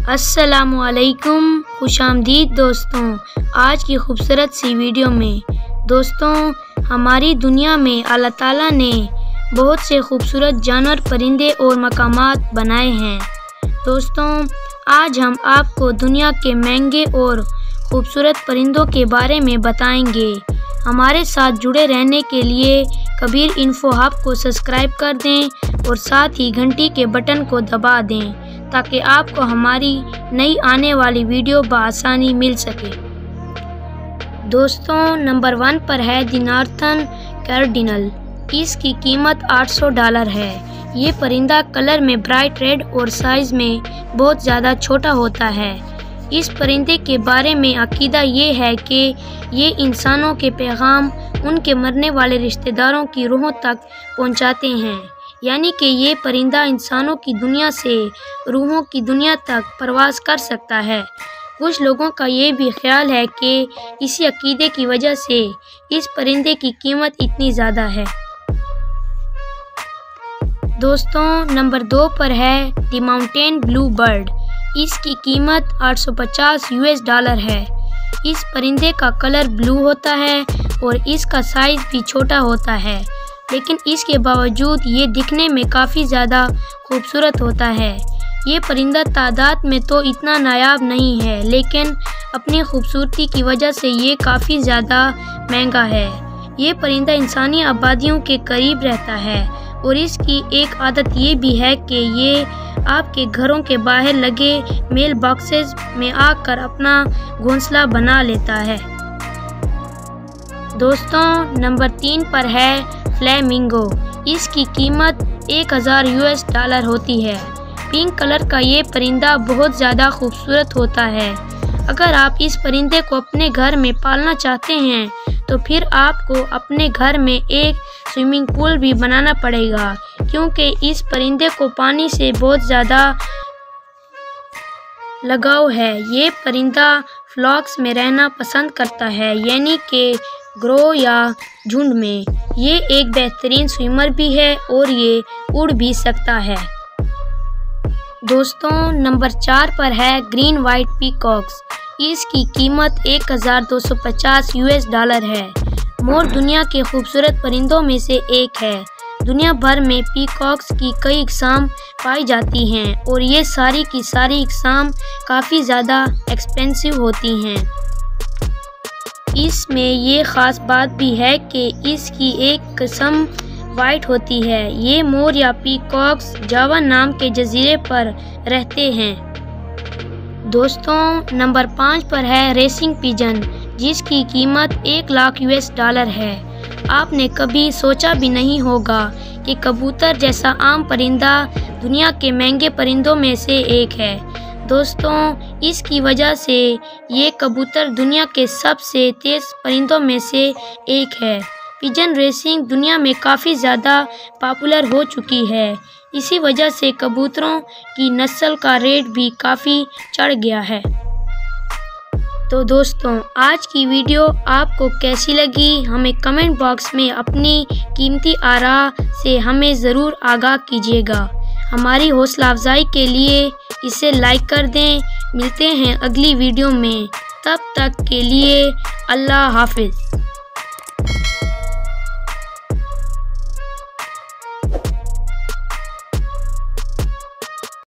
अस्सलामुअलैकुम, खुशामदीद दोस्तों। आज की खूबसूरत सी वीडियो में दोस्तों, हमारी दुनिया में अल्लाह ताला ने बहुत से खूबसूरत जानवर, परिंदे और मकामात बनाए हैं। दोस्तों, आज हम आपको दुनिया के महंगे और खूबसूरत परिंदों के बारे में बताएंगे। हमारे साथ जुड़े रहने के लिए कबीर इन्फो हब को सब्सक्राइब कर दें और साथ ही घंटी के बटन को दबा दें ताकि आपको हमारी नई आने वाली वीडियो बआसानी मिल सके। दोस्तों, नंबर 1 पर है द नॉर्थर्न कार्डिनल। इसकी कीमत $800 है। ये परिंदा कलर में ब्राइट रेड और साइज़ में बहुत ज़्यादा छोटा होता है। इस परिंदे के बारे में अकीदा ये है कि ये इंसानों के पैगाम उनके मरने वाले रिश्तेदारों की रूहों तक पहुंचाते हैं, यानी कि ये परिंदा इंसानों की दुनिया से रूहों की दुनिया तक परवाज़ कर सकता है। कुछ लोगों का ये भी ख्याल है कि इसी अकीदे की वजह से इस परिंदे की कीमत इतनी ज़्यादा है। दोस्तों, नंबर 2 पर है द माउंटेन ब्लू बर्ड। इसकी कीमत $850 है। इस परिंदे का कलर ब्लू होता है और इसका साइज़ भी छोटा होता है, लेकिन इसके बावजूद ये दिखने में काफ़ी ज़्यादा खूबसूरत होता है। ये परिंदा तादाद में तो इतना नायाब नहीं है, लेकिन अपनी खूबसूरती की वजह से ये काफ़ी ज़्यादा महंगा है। ये परिंदा इंसानी आबादियों के करीब रहता है और इसकी एक आदत ये भी है कि ये आपके घरों के बाहर लगे मेल बॉक्सेस में आकर अपना घोंसला बना लेता है। दोस्तों, नंबर 3 पर है फ्लेमिंगो। इसकी कीमत $1000 होती है। पिंक कलर का ये परिंदा बहुत ज़्यादा खूबसूरत होता है। अगर आप इस परिंदे को अपने घर में पालना चाहते हैं तो फिर आपको अपने घर में एक स्विमिंग पूल भी बनाना पड़ेगा, क्योंकि इस परिंदे को पानी से बहुत ज़्यादा लगाव है। ये परिंदा फ्लॉक्स में रहना पसंद करता है, यानी कि ग्रो या झुंड में। ये एक बेहतरीन स्विमर भी है और ये उड़ भी सकता है। दोस्तों, नंबर 4 पर है ग्रीन वाइट पीकॉक्स। इसकी कीमत $1250 है। मोर दुनिया के खूबसूरत परिंदों में से एक है। दुनिया भर में पीकॉक्स की कई इक़साम पाई जाती हैं और ये सारी की सारी इक़साम काफ़ी ज़्यादा एक्सपेंसिव होती हैं। इसमें ये ख़ास बात भी है कि इसकी एक किस्म वाइट होती है। ये मोर या पीकॉक्स जावा नाम के जजीरे पर रहते हैं। दोस्तों, नंबर 5 पर है रेसिंग पिजन, जिसकी कीमत $1,00,000 है। आपने कभी सोचा भी नहीं होगा कि कबूतर जैसा आम परिंदा दुनिया के महंगे परिंदों में से एक है। दोस्तों, इसकी वजह से ये कबूतर दुनिया के सबसे तेज़ परिंदों में से एक है। पिजन रेसिंग दुनिया में काफ़ी ज़्यादा पॉपुलर हो चुकी है। इसी वजह से कबूतरों की नस्ल का रेट भी काफ़ी चढ़ गया है। तो दोस्तों, आज की वीडियो आपको कैसी लगी, हमें कमेंट बॉक्स में अपनी कीमती आरा से हमें ज़रूर आगाह कीजिएगा। हमारी हौसला अफजाई के लिए इसे लाइक कर दें। मिलते हैं अगली वीडियो में, तब तक के लिए अल्लाह हाफिज़।